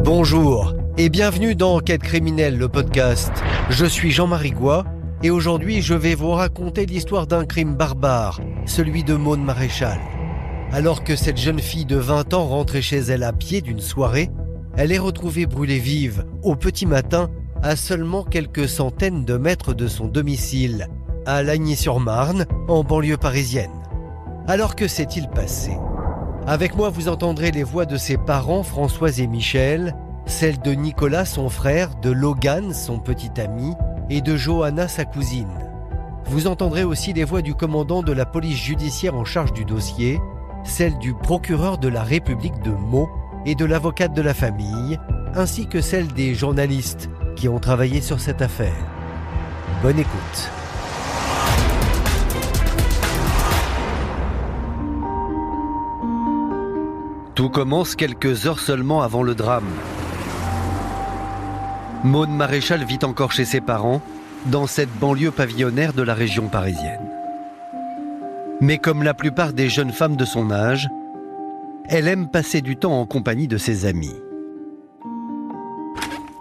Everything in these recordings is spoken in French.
Bonjour et bienvenue dans Enquête criminelle, le podcast. Je suis Jean-Marie Goy et aujourd'hui je vais vous raconter l'histoire d'un crime barbare, celui de Maude Maréchal. Alors que cette jeune fille de 20 ans rentrait chez elle à pied d'une soirée, elle est retrouvée brûlée vive au petit matin à seulement quelques centaines de mètres de son domicile, à Lagny-sur-Marne, en banlieue parisienne. Alors que s'est-il passé ? Avec moi, vous entendrez les voix de ses parents, Françoise et Michel, celles de Nicolas, son frère, de Logan, son petit ami, et de Johanna, sa cousine. Vous entendrez aussi les voix du commandant de la police judiciaire en charge du dossier, celle du procureur de la République de Meaux et de l'avocate de la famille, ainsi que celle des journalistes qui ont travaillé sur cette affaire. Bonne écoute. Tout commence quelques heures seulement avant le drame. Maude Maréchal vit encore chez ses parents, dans cette banlieue pavillonnaire de la région parisienne. Mais comme la plupart des jeunes femmes de son âge, elle aime passer du temps en compagnie de ses amis.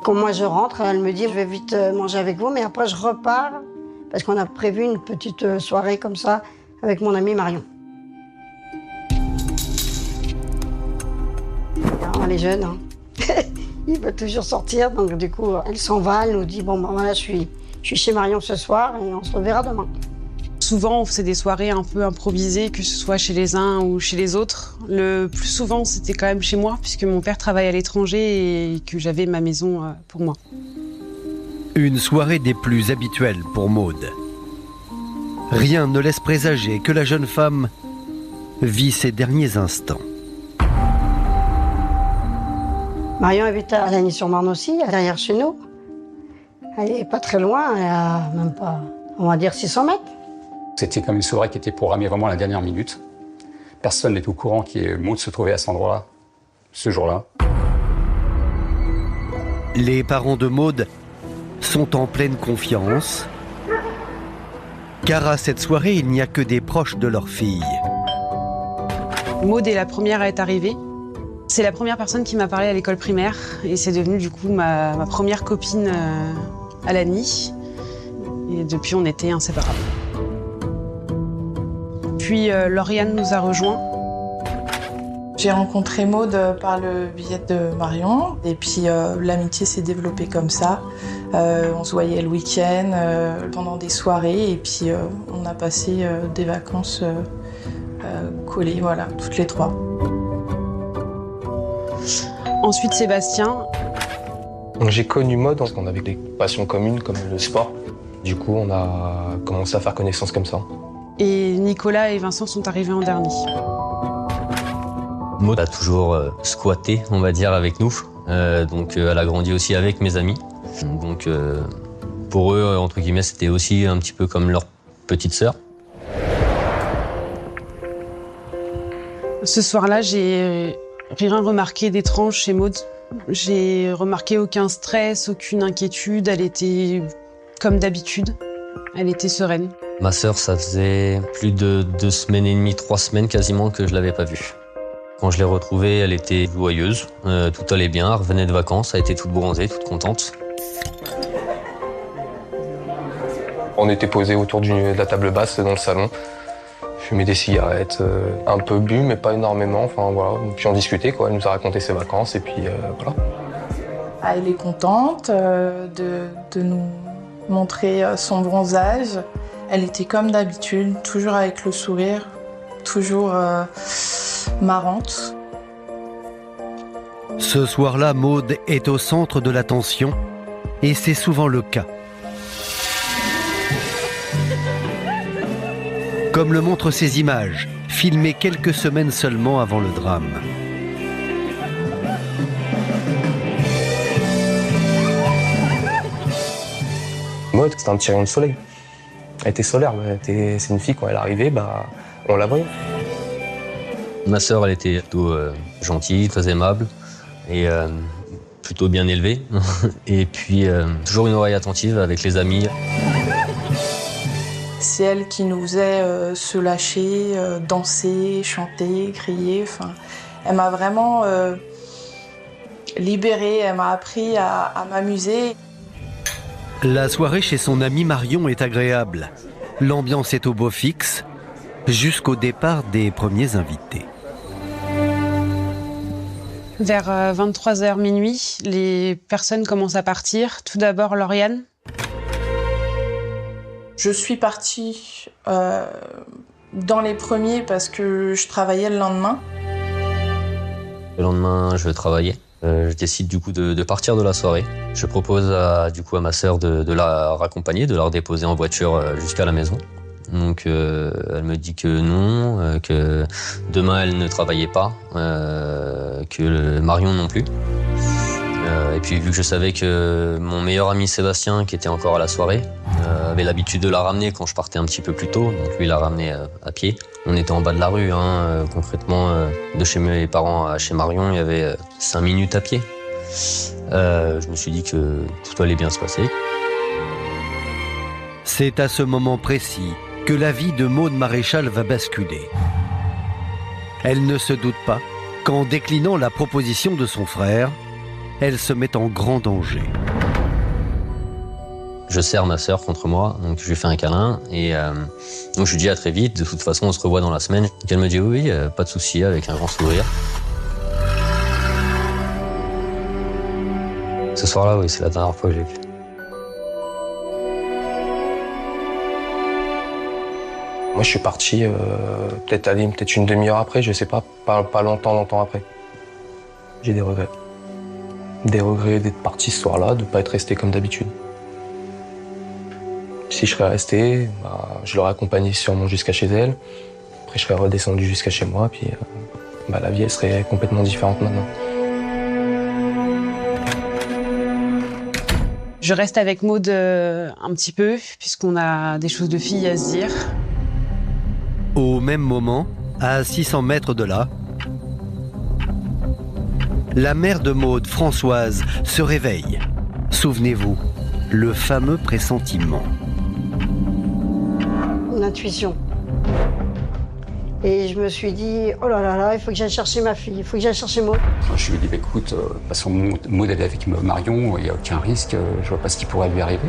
Quand moi je rentre, elle me dit je vais vite manger avec vous, mais après je repars parce qu'on a prévu une petite soirée comme ça avec mon ami Marion. Alors, les jeunes, hein. Ils veulent toujours sortir, donc du coup elle s'en va, elle nous dit bon ben voilà je suis chez Marion ce soir et on se reverra demain. Souvent, on faisait des soirées un peu improvisées, que ce soit chez les uns ou chez les autres. Le plus souvent, c'était quand même chez moi, puisque mon père travaille à l'étranger et que j'avais ma maison pour moi. Une soirée des plus habituelles pour Maude. Rien ne laisse présager que la jeune femme vit ses derniers instants. Marion habite à Lagny-sur-Marne aussi, derrière chez nous. Elle est pas très loin, elle a même pas, on va dire 600 mètres. C'était comme une soirée qui était programmée vraiment à la dernière minute. Personne n'est au courant que Maude se trouvait à cet endroit-là, ce jour-là. Les parents de Maude sont en pleine confiance, car à cette soirée, il n'y a que des proches de leur fille. Maude est la première à être arrivée. C'est la première personne qui m'a parlé à l'école primaire et c'est devenu du coup ma première copine à Lagny. Et depuis, on était inséparables. Puis Lauriane nous a rejoints. J'ai rencontré Maude par le biais de Marion et puis l'amitié s'est développée comme ça. On se voyait le week-end, pendant des soirées et puis on a passé des vacances collées, voilà, toutes les trois. Ensuite, Sébastien. J'ai connu Maude parce qu'on avait des passions communes comme le sport. Du coup, on a commencé à faire connaissance comme ça. Et Nicolas et Vincent sont arrivés en dernier. Maude a toujours squatté, on va dire, avec nous. Donc elle a grandi aussi avec mes amis. Donc pour eux, entre guillemets, c'était aussi un petit peu comme leur petite sœur. Ce soir-là, j'ai rien remarqué d'étrange chez Maude. J'ai remarqué aucun stress, aucune inquiétude. Elle était comme d'habitude. Elle était sereine. Ma sœur, ça faisait plus de 2 semaines et demie, 3 semaines quasiment que je l'avais pas vue. Quand je l'ai retrouvée, elle était joyeuse, tout allait bien, elle revenait de vacances, elle était toute bronzée, toute contente. On était posés autour de la table basse dans le salon, fumer des cigarettes, un peu bu mais pas énormément, enfin voilà. Puis on discutait quoi, elle nous a raconté ses vacances et puis voilà. Elle est contente de nous montrer son bronzage. Elle était comme d'habitude, toujours avec le sourire, toujours marrante. Ce soir-là, Maude est au centre de l'attention et c'est souvent le cas. Comme le montrent ces images, filmées quelques semaines seulement avant le drame. Maude, c'était un petit rayon de soleil. Elle était solaire, c'est une fille, quand elle arrivait, on la voyait. Ma sœur, elle était plutôt gentille, très aimable et plutôt bien élevée. Et puis, toujours une oreille attentive avec les amis. C'est elle qui nous faisait se lâcher, danser, chanter, crier. Enfin, elle m'a vraiment libérée, elle m'a appris à m'amuser. La soirée chez son amie Marion est agréable. L'ambiance est au beau fixe, jusqu'au départ des premiers invités. Vers 23h minuit, les personnes commencent à partir. Tout d'abord, Lauriane. Je suis partie dans les premiers parce que je travaillais le lendemain. Le lendemain, je travaillais. Je décide du coup de partir de la soirée. Je propose à ma sœur de la raccompagner, de la redéposer en voiture jusqu'à la maison. Donc elle me dit que non, que demain elle ne travaillait pas, que Marion non plus. Et puis vu que je savais que mon meilleur ami Sébastien, qui était encore à la soirée, avait l'habitude de la ramener quand je partais un petit peu plus tôt, donc lui il la ramenait à pied. On était en bas de la rue, concrètement, de chez mes parents à chez Marion, il y avait 5 minutes à pied. Je me suis dit que tout allait bien se passer. C'est à ce moment précis que la vie de Maude Maréchal va basculer. Elle ne se doute pas qu'en déclinant la proposition de son frère, elle se met en grand danger. Je serre ma sœur contre moi, donc je lui fais un câlin et donc je lui dis à très vite, de toute façon on se revoit dans la semaine. Donc elle me dit oui, pas de souci, avec un grand sourire. Ce soir-là, oui, c'est la dernière fois que j'ai vu. Moi, je suis parti peut-être une demi-heure après, je sais pas longtemps après. J'ai des regrets. Des regrets d'être parti ce soir-là, de ne pas être resté comme d'habitude. Si je serais resté, je l'aurais accompagnée sûrement jusqu'à chez elle. Après, je serais redescendu jusqu'à chez moi, puis la vie, elle serait complètement différente maintenant. Je reste avec Maude un petit peu, puisqu'on a des choses de filles à se dire. Au même moment, à 600 mètres de là, la mère de Maude, Françoise, se réveille. Souvenez-vous, le fameux pressentiment. Une intuition. Et je me suis dit, oh là là, il faut que j'aille chercher ma fille, il faut que j'aille chercher Maude. Je lui ai dit, écoute, de toute façon, Maude elle est avec Marion, il n'y a aucun risque, je vois pas ce qui pourrait lui arriver.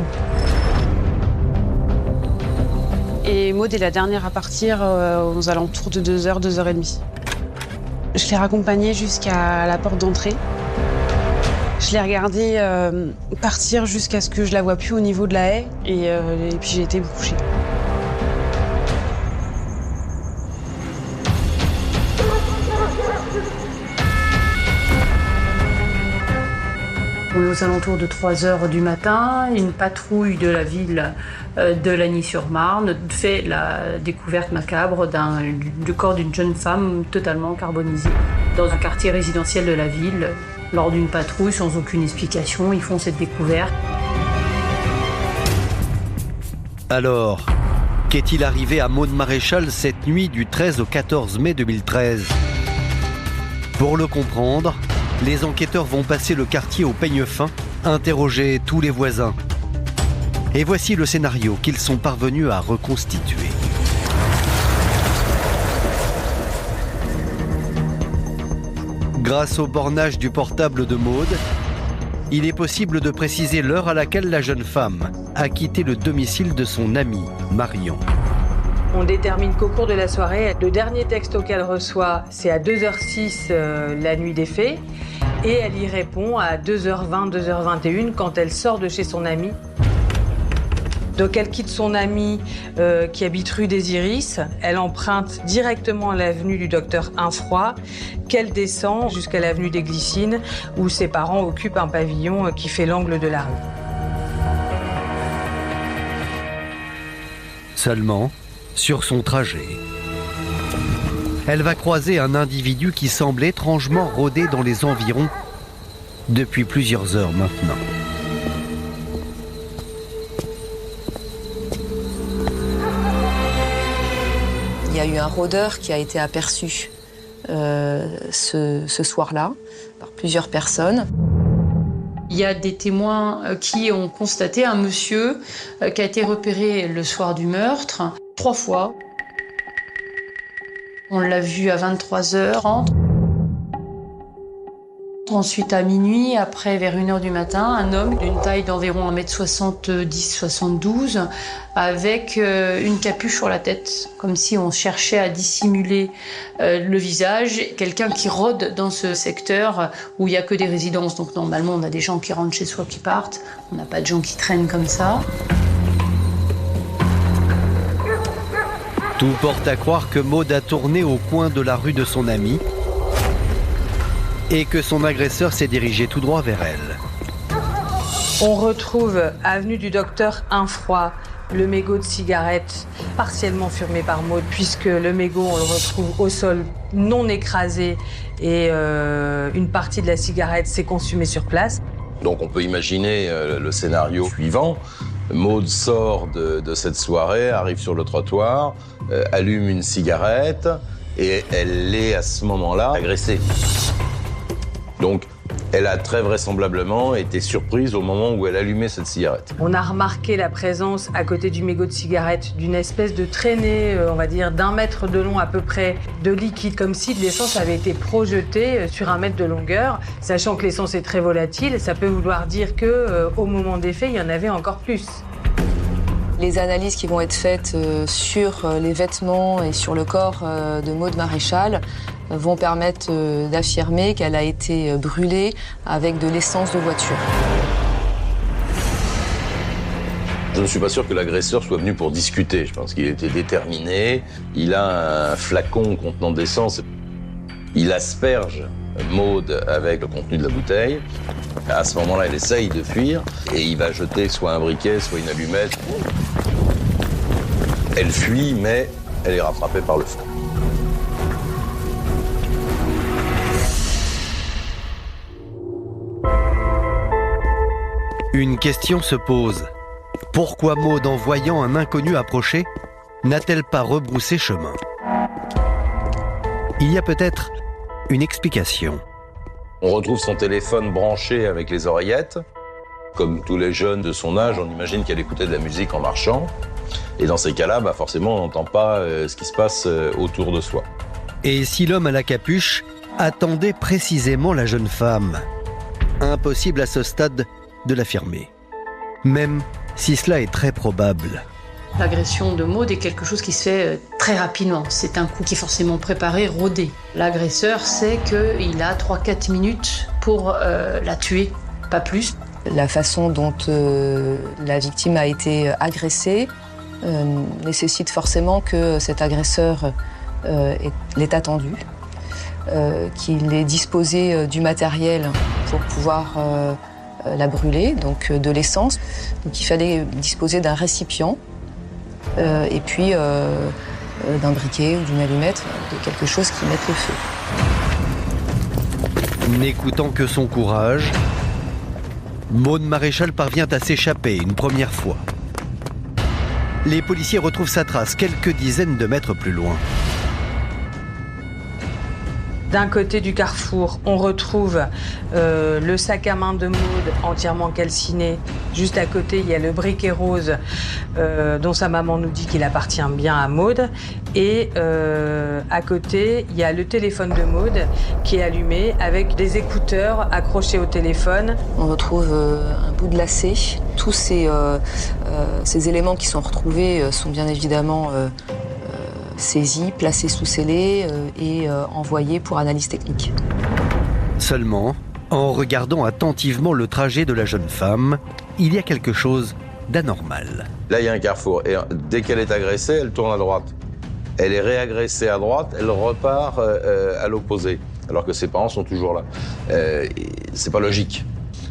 Et Maude est la dernière à partir aux alentours de 2h, 2h30. Je l'ai raccompagnée jusqu'à la porte d'entrée. Je l'ai regardée partir jusqu'à ce que je la vois plus au niveau de la haie et puis j'ai été me coucher. Aux alentours de 3h du matin, une patrouille de la ville de Lagny-sur-Marne fait la découverte macabre du corps d'une jeune femme totalement carbonisée dans un quartier résidentiel de la ville. Lors d'une patrouille, sans aucune explication, ils font cette découverte. Alors, qu'est-il arrivé à Maude Maréchal cette nuit du 13 au 14 mai 2013 ? Pour le comprendre, les enquêteurs vont passer le quartier au peigne fin, interroger tous les voisins. Et voici le scénario qu'ils sont parvenus à reconstituer. Grâce au bornage du portable de Maude, il est possible de préciser l'heure à laquelle la jeune femme a quitté le domicile de son amie, Marion. On détermine qu'au cours de la soirée, le dernier texto qu'elle reçoit, c'est à 2h06 la nuit des faits. Et elle y répond à 2h20, 2h21 quand elle sort de chez son amie. Donc elle quitte son amie qui habite rue des Iris. Elle emprunte directement l'avenue du docteur Infroy, qu'elle descend jusqu'à l'avenue des Glycines, où ses parents occupent un pavillon qui fait l'angle de la rue. Seulement, sur son trajet, elle va croiser un individu qui semble étrangement rôder dans les environs depuis plusieurs heures maintenant. Il y a eu un rôdeur qui a été aperçu ce soir-là par plusieurs personnes. Il y a des témoins qui ont constaté un monsieur qui a été repéré le soir du meurtre 3 fois. On l'a vu à 23h30. Ensuite, à minuit, après, vers 1h du matin, un homme d'une taille d'environ 1m70-72, avec une capuche sur la tête, comme si on cherchait à dissimuler le visage. Quelqu'un qui rôde dans ce secteur où il n'y a que des résidences. Donc normalement, on a des gens qui rentrent chez soi, qui partent. On n'a pas de gens qui traînent comme ça. Tout porte à croire que Maud a tourné au coin de la rue de son amie et que son agresseur s'est dirigé tout droit vers elle. On retrouve avenue du Docteur Infroy, le mégot de cigarette partiellement fumé par Maud, puisque le mégot, on le retrouve au sol non écrasé et une partie de la cigarette s'est consumée sur place. Donc on peut imaginer le scénario suivant. Maud sort de cette soirée, arrive sur le trottoir, allume une cigarette et elle est à ce moment-là agressée. Donc, elle a très vraisemblablement été surprise au moment où elle allumait cette cigarette. On a remarqué la présence, à côté du mégot de cigarette, d'une espèce de traînée, on va dire, d'1 mètre de long à peu près, de liquide, comme si de l'essence avait été projetée sur 1 mètre de longueur. Sachant que l'essence est très volatile, ça peut vouloir dire qu'au moment des faits, il y en avait encore plus. Les analyses qui vont être faites sur les vêtements et sur le corps de Maud Maréchal vont permettre d'affirmer qu'elle a été brûlée avec de l'essence de voiture. Je ne suis pas sûr que l'agresseur soit venu pour discuter. Je pense qu'il était déterminé. Il a un flacon contenant d'essence. Il asperge Maud avec le contenu de la bouteille. À ce moment-là, elle essaye de fuir et il va jeter soit un briquet, soit une allumette. Elle fuit, mais elle est rattrapée par le feu. Une question se pose. Pourquoi Maud, en voyant un inconnu approcher, n'a-t-elle pas rebroussé chemin? Il y a peut-être une explication. On retrouve son téléphone branché avec les oreillettes. Comme tous les jeunes de son âge, on imagine qu'elle écoutait de la musique en marchant. Et dans ces cas-là, forcément, on n'entend pas ce qui se passe autour de soi. Et si l'homme à la capuche attendait précisément la jeune femme? Impossible à ce stade de l'affirmer, même si cela est très probable. L'agression de Maud est quelque chose qui se fait très rapidement. C'est un coup qui est forcément préparé, rodé. L'agresseur sait qu'il a 3-4 minutes pour la tuer, pas plus. La façon dont la victime a été agressée nécessite forcément que cet agresseur l'ait attendu, qu'il ait disposé du matériel pour pouvoir la brûler, donc de l'essence. Donc il fallait disposer d'un récipient et puis d'un briquet ou d'une allumette, de quelque chose qui mette le feu. N'écoutant que son courage, Maud Maréchal parvient à s'échapper une première fois. Les policiers retrouvent sa trace quelques dizaines de mètres plus loin. D'un côté du carrefour, on retrouve le sac à main de Maud entièrement calciné. Juste à côté, il y a le briquet rose dont sa maman nous dit qu'il appartient bien à Maud. Et à côté, il y a le téléphone de Maud qui est allumé avec des écouteurs accrochés au téléphone. On retrouve un bout de lacet. Tous ces éléments qui sont retrouvés sont bien évidemment saisis, placés sous scellé et envoyés pour analyse technique. Seulement, en regardant attentivement le trajet de la jeune femme, il y a quelque chose d'anormal. Là, il y a un carrefour et dès qu'elle est agressée, elle tourne à droite. Elle est réagressée à droite, elle repart à l'opposé, alors que ses parents sont toujours là. C'est pas logique.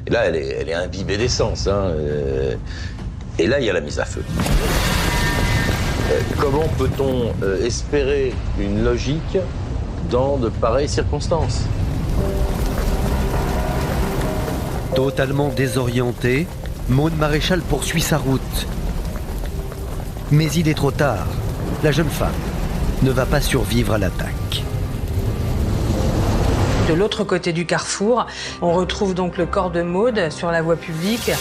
Et là, elle est imbibée d'essence. Et là, il y a la mise à feu. Comment peut-on espérer une logique dans de pareilles circonstances? Totalement désorientée, Maud Maréchal poursuit sa route. Mais il est trop tard. La jeune femme ne va pas survivre à l'attaque. De l'autre côté du carrefour, on retrouve donc le corps de Maud sur la voie publique.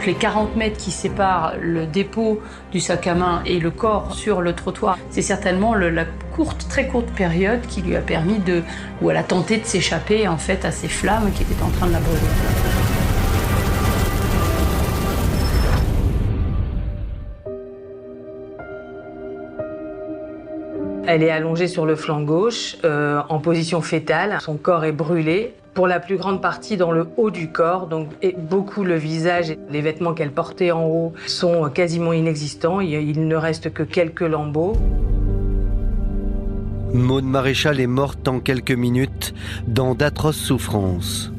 Donc les 40 mètres qui séparent le dépôt du sac à main et le corps sur le trottoir, c'est certainement la très courte période qui lui a permis où elle a tenté de s'échapper en fait à ces flammes qui étaient en train de la brûler. Elle est allongée sur le flanc gauche, en position fétale. Son corps est brûlé, pour la plus grande partie dans le haut du corps, donc et beaucoup le visage. Les vêtements qu'elle portait en haut sont quasiment inexistants. Il ne reste que quelques lambeaux. Maude Maréchal est morte en quelques minutes dans d'atroces souffrances.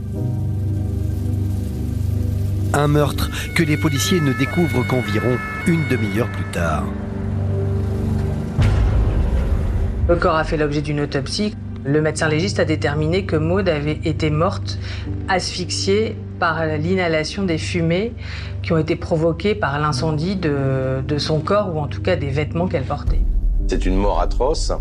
Un meurtre que les policiers ne découvrent qu'environ une demi-heure plus tard. Le corps a fait l'objet d'une autopsie. Le médecin légiste a déterminé que Maude avait été morte asphyxiée par l'inhalation des fumées qui ont été provoquées par l'incendie de son corps, ou en tout cas des vêtements qu'elle portait. C'est une mort atroce,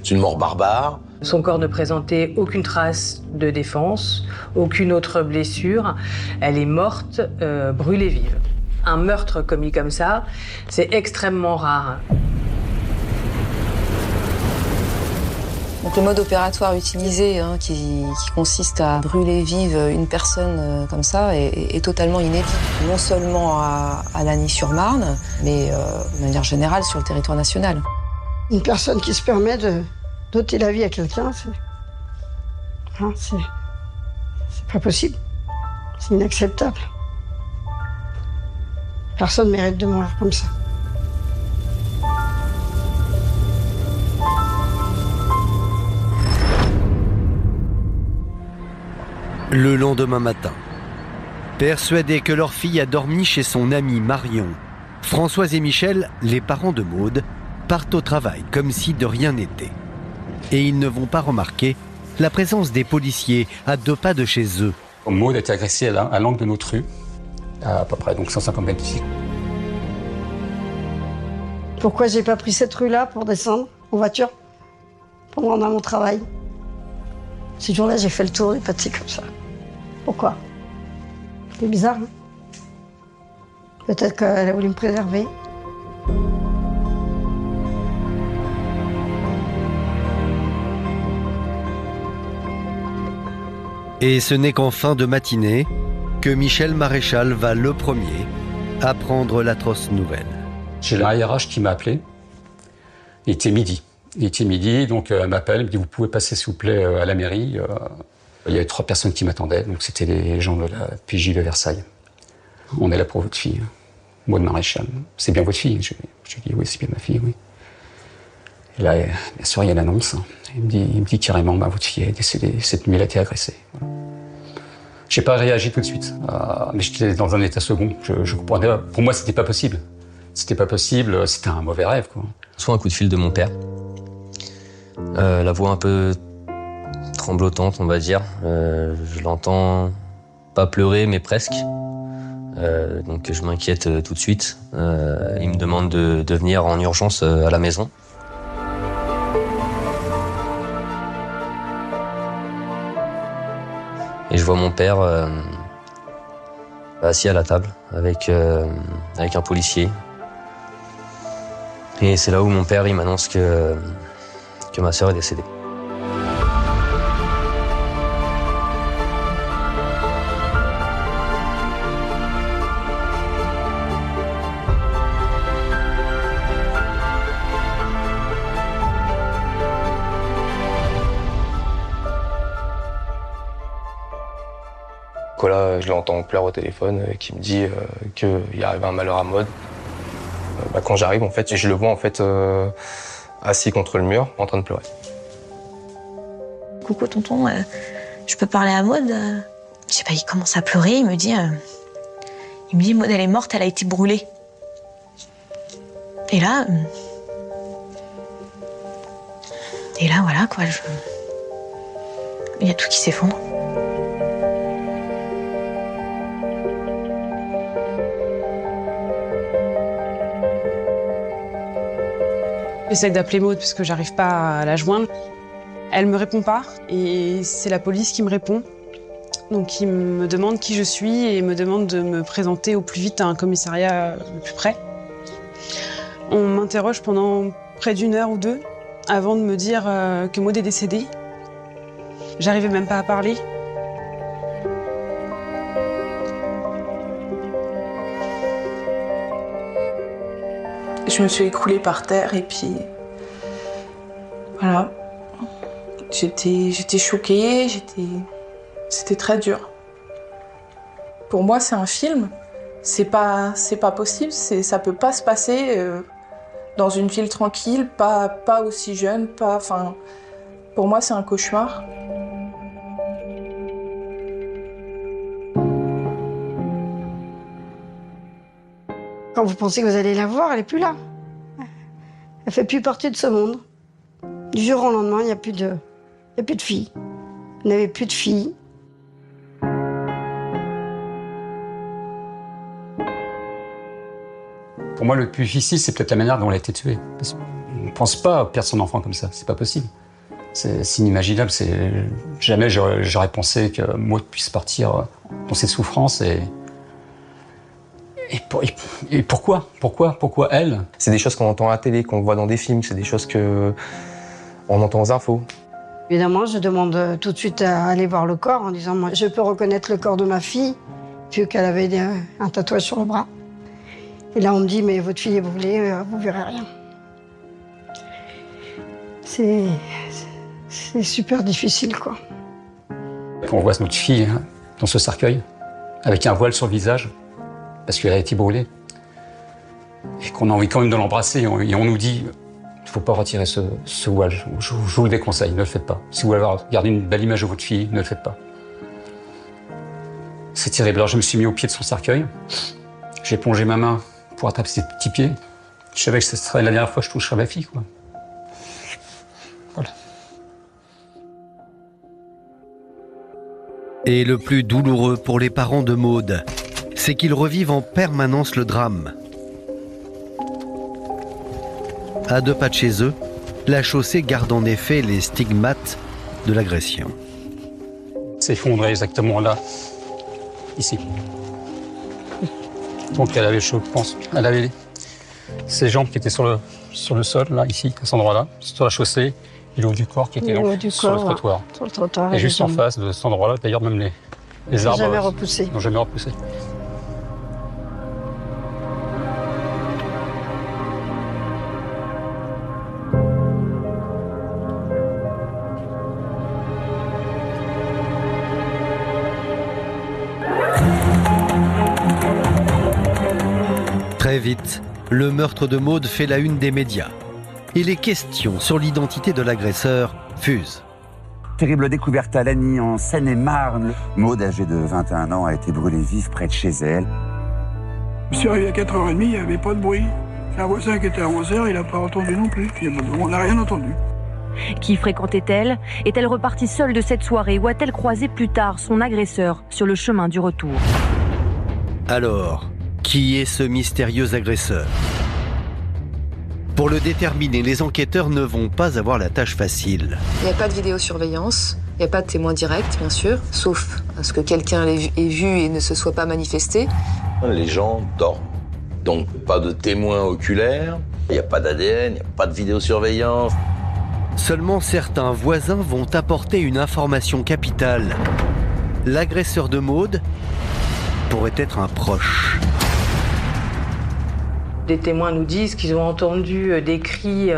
c'est une mort barbare. Son corps ne présentait aucune trace de défense, aucune autre blessure. Elle est morte, brûlée vive. Un meurtre commis comme ça, c'est extrêmement rare. Donc le mode opératoire utilisé, qui consiste à brûler vive une personne comme ça, est totalement inédit. Non seulement à Lagny-sur-Marne, mais de manière générale sur le territoire national. Une personne qui se permet d'ôter la vie à quelqu'un, c'est pas possible. C'est inacceptable. Personne ne mérite de mourir comme ça. Le lendemain matin, persuadés que leur fille a dormi chez son amie Marion, Françoise et Michel, les parents de Maude, partent au travail comme si de rien n'était. Et ils ne vont pas remarquer la présence des policiers à 2 pas de chez eux. Maude a été agressée à l'angle de notre rue, à peu près donc 150 mètres d'ici. Pourquoi j'ai pas pris cette rue-là pour descendre en voiture pour me rendre à mon travail? Ce jour-là, j'ai fait le tour du pâtis comme ça. Pourquoi? C'est bizarre, hein? Peut-être qu'elle a voulu me préserver. Et ce n'est qu'en fin de matinée que Michel Maréchal va le premier apprendre l'atroce nouvelle. J'ai un RH qui m'a appelé. Il était midi, donc elle m'appelle, elle me dit « Vous pouvez passer s'il vous plaît à la mairie ». Il y avait 3 personnes qui m'attendaient, donc c'était les gens de la PJ de Versailles. « On est là pour votre fille, Maude Maréchal. C'est bien votre fille ?» Je lui dis « Oui, c'est bien ma fille, oui. » Et là, bien sûr, il y a l'annonce. Il me dit carrément « Votre fille est décédée, cette nuit elle a été agressée. » Je n'ai pas réagi tout de suite, mais j'étais dans un état second. Je comprenais pas. Pour moi, c'était pas possible. C'était pas possible, c'était un mauvais rêve, quoi. Soit un coup de fil de mon père. La voix un peu tremblotante, on va dire. Je l'entends pas pleurer, mais presque. Donc je m'inquiète tout de suite. Il me demande de venir en urgence à la maison. Et je vois mon père assis à la table avec un policier. Et c'est là où mon père il m'annonce que ma sœur est décédée. Là, je l'entends pleurer au téléphone qui me dit qu'il arrive un malheur à Maude. Quand j'arrive, en fait, je le vois en fait assis contre le mur, en train de pleurer. Coucou tonton, je peux parler à Maude? Je sais pas, il commence à pleurer, il me dit Maude elle est morte, elle a été brûlée. Et là voilà quoi, il y a tout qui s'effondre. J'essaie d'appeler Maude parce que j'arrive pas à la joindre. Elle me répond pas et c'est la police qui me répond. Donc il me demande qui je suis et me demande de me présenter au plus vite à un commissariat le plus près. On m'interroge pendant près d'1 heure ou 2 avant de me dire que Maud est décédée. J'arrivais même pas à parler. Je me suis écroulée par terre et puis voilà. J'étais choquée, c'était très dur. Pour moi, c'est un film. C'est pas possible, ça peut pas se passer dans une ville tranquille, pas aussi jeune, pour moi, c'est un cauchemar. Quand vous pensez que vous allez la voir, elle n'est plus là. Elle fait plus partie de ce monde. Du jour au lendemain, il n'y a plus de filles. Il n'y avait plus de filles. Pour moi, le plus difficile, c'est peut-être la manière dont elle a été tuée. Parce qu'on ne pense pas perdre son enfant comme ça, c'est pas possible. C'est inimaginable. Jamais j'aurais pensé que Maud puisse partir dans cette souffrance Et pourquoi elle? C'est des choses qu'on entend à la télé, qu'on voit dans des films, c'est des choses qu'on entend aux infos. Évidemment, je demande tout de suite à aller voir le corps en disant moi, je peux reconnaître le corps de ma fille, vu qu'elle avait un tatouage sur le bras. Et là, on me dit mais votre fille est brûlée, vous verrez rien. C'est super difficile, quoi. Quand on voit notre fille dans ce cercueil, avec un voile sur le visage, parce qu'elle a été brûlée, et qu'on a envie quand même de l'embrasser, et on nous dit il ne faut pas retirer ce voile, je vous le déconseille, ne le faites pas. Si vous voulez garder une belle image de votre fille, ne le faites pas. C'est terrible. Alors je me suis mis au pied de son cercueil, j'ai plongé ma main pour attraper ses petits pieds. Je savais que ce serait la dernière fois que je toucherais ma fille, quoi. Voilà. Et le plus douloureux pour les parents de Maud, c'est qu'ils revivent en permanence le drame. À 2 pas de chez eux, la chaussée garde en effet les stigmates de l'agression. C'est effondré exactement là, ici. Donc elle avait, je pense, elle avait ses jambes qui étaient sur le sol, là, ici, à cet endroit-là, sur la chaussée, et le haut du corps qui était donc sur le trottoir. Sur le trottoir. Et juste en face de cet endroit-là, d'ailleurs, même les arbres n'ont jamais repoussé. Très vite, le meurtre de Maud fait la une des médias. Et les questions sur l'identité de l'agresseur fusent. Terrible découverte à Lagny, en Seine-et-Marne. Maud, âgée de 21 ans, a été brûlée vive près de chez elle. Je suis arrivé à 4h30, il n'y avait pas de bruit. C'est un voisin qui était à 11h, il n'a pas entendu non plus. On n'a rien entendu. Qui fréquentait-elle? Est-elle repartie seule de cette soirée ou a-t-elle croisé plus tard son agresseur sur le chemin du retour? Alors, qui est ce mystérieux agresseur? Pour le déterminer, les enquêteurs ne vont pas avoir la tâche facile. Il n'y a pas de vidéosurveillance, il n'y a pas de témoin direct, bien sûr, sauf à ce que quelqu'un ait vu et ne se soit pas manifesté. Les gens dorment. Donc, pas de témoins oculaires, il n'y a pas d'ADN, il n'y a pas de vidéosurveillance. Seulement certains voisins vont apporter une information capitale. L'agresseur de Maud pourrait être un proche. Des témoins nous disent qu'ils ont entendu des cris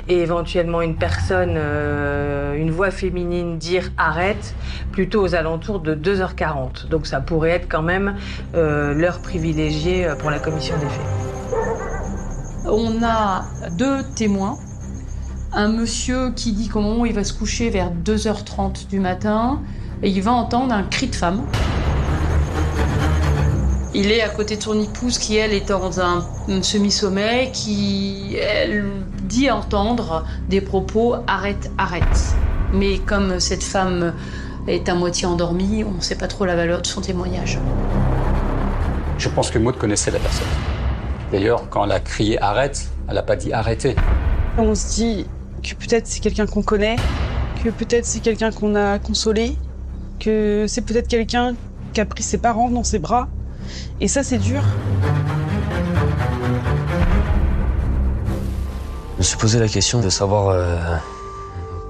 et éventuellement une personne, une voix féminine dire « arrête » plutôt aux alentours de 2h40. Donc ça pourrait être quand même l'heure privilégiée pour la commission des faits. On a 2 témoins. Un monsieur qui dit qu'au moment où il va se coucher vers 2h30 du matin, il va entendre un cri de femme. Il est à côté de son épouse qui, elle, est dans un semi-sommeil, qui, elle, dit entendre des propos « arrête, arrête ». Mais comme cette femme est à moitié endormie, on ne sait pas trop la valeur de son témoignage. Je pense que Maud connaissait la personne. D'ailleurs, quand elle a crié « arrête », elle n'a pas dit « arrêtez ». On se dit que peut-être c'est quelqu'un qu'on connaît, que peut-être c'est quelqu'un qu'on a consolé. que c'est peut-être quelqu'un qui a pris ses parents dans ses bras. Et ça, c'est dur. Je me suis posé la question de savoir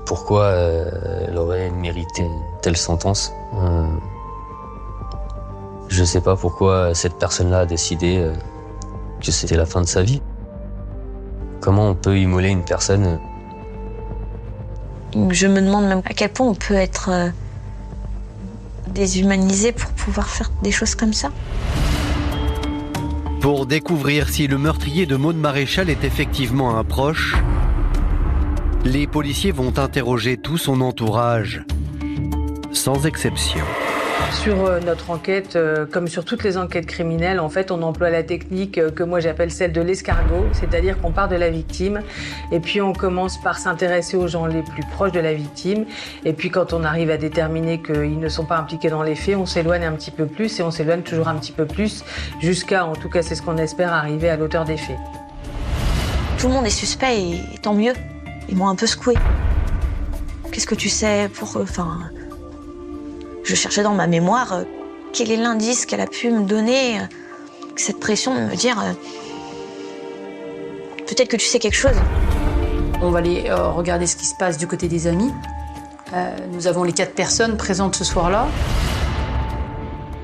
pourquoi elle aurait mérité une telle sentence. Je ne sais pas pourquoi cette personne-là a décidé que c'était la fin de sa vie. Comment on peut immoler une personne? Je me demande même à quel point on peut être déshumanisé pour pouvoir faire des choses comme ça. Pour découvrir si le meurtrier de Maude Maréchal est effectivement un proche, les policiers vont interroger tout son entourage, sans exception. Sur notre enquête, comme sur toutes les enquêtes criminelles, en fait, on emploie la technique que moi j'appelle celle de l'escargot, c'est-à-dire qu'on part de la victime et puis on commence par s'intéresser aux gens les plus proches de la victime et puis quand on arrive à déterminer qu'ils ne sont pas impliqués dans les faits, on s'éloigne un petit peu plus et on s'éloigne toujours un petit peu plus jusqu'à, en tout cas c'est ce qu'on espère, arriver à l'auteur des faits. Tout le monde est suspect et tant mieux. Ils m'ont un peu secoué. Qu'est-ce que tu sais pour... Je cherchais dans ma mémoire quel est l'indice qu'elle a pu me donner, cette pression de me dire peut-être que tu sais quelque chose. On va aller regarder ce qui se passe du côté des amis. Nous avons les 4 personnes présentes ce soir-là.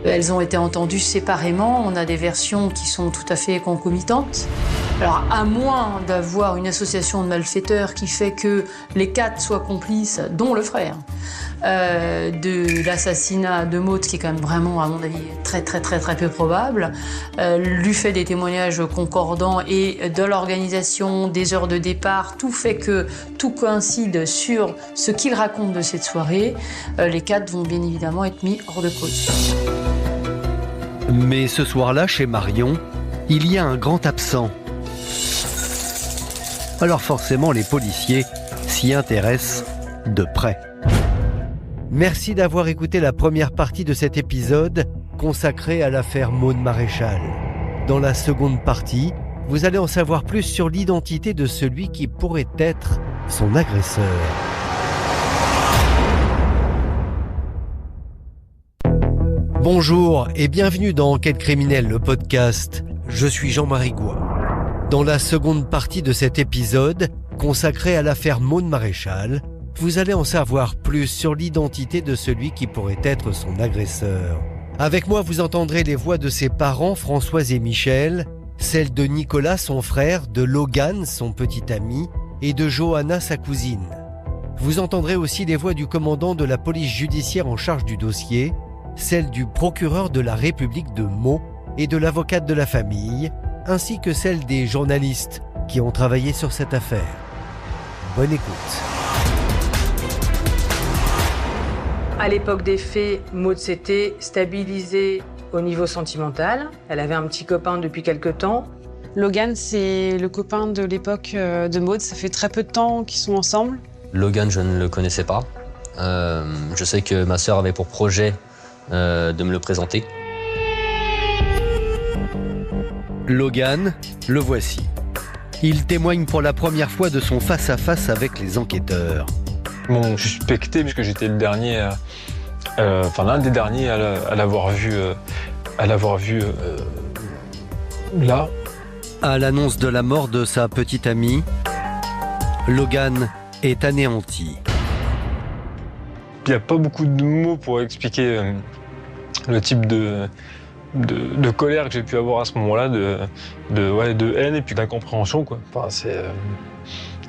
Elles ont été entendues séparément. On a des versions qui sont tout à fait concomitantes. Alors, à moins d'avoir une association de malfaiteurs qui fait que les 4 soient complices, dont le frère, de l'assassinat de Maude, qui est quand même vraiment, à mon avis, très peu probable, lui fait des témoignages concordants et de l'organisation, des heures de départ, tout fait que tout coïncide sur ce qu'il raconte de cette soirée. Les 4 vont bien évidemment être mis hors de cause. Mais ce soir-là, chez Marion, il y a un grand absent. Alors forcément, les policiers s'y intéressent de près. Merci d'avoir écouté la première partie de cet épisode consacré à l'affaire Maude Maréchal. Dans la seconde partie, vous allez en savoir plus sur l'identité de celui qui pourrait être son agresseur. Bonjour et bienvenue dans Enquête criminelle, le podcast. Je suis Jean-Marie Goua. Dans la seconde partie de cet épisode, consacré à l'affaire Maude Maréchal, vous allez en savoir plus sur l'identité de celui qui pourrait être son agresseur. Avec moi, vous entendrez les voix de ses parents, Françoise et Michel, celles de Nicolas, son frère, de Logan, son petit ami, et de Johanna, sa cousine. Vous entendrez aussi les voix du commandant de la police judiciaire en charge du dossier, celle du procureur de la République de Meaux et de l'avocate de la famille, ainsi que celle des journalistes qui ont travaillé sur cette affaire. Bonne écoute. À l'époque des faits, Maude s'était stabilisée au niveau sentimental. Elle avait un petit copain depuis quelque temps. Logan, c'est le copain de l'époque de Maude. Ça fait très peu de temps qu'ils sont ensemble. Logan, je ne le connaissais pas. Je sais que ma sœur avait pour projet de me le présenter. Logan, le voici. Il témoigne pour la première fois de son face-à-face avec les enquêteurs. Ils m'ont suspecté puisque j'étais le dernier, l'un des derniers à l'avoir vu là. À l'annonce de la mort de sa petite amie, Logan est anéanti. Il n'y a pas beaucoup de mots pour expliquer le type de colère que j'ai pu avoir à ce moment-là, de haine et puis d'incompréhension, quoi. Enfin,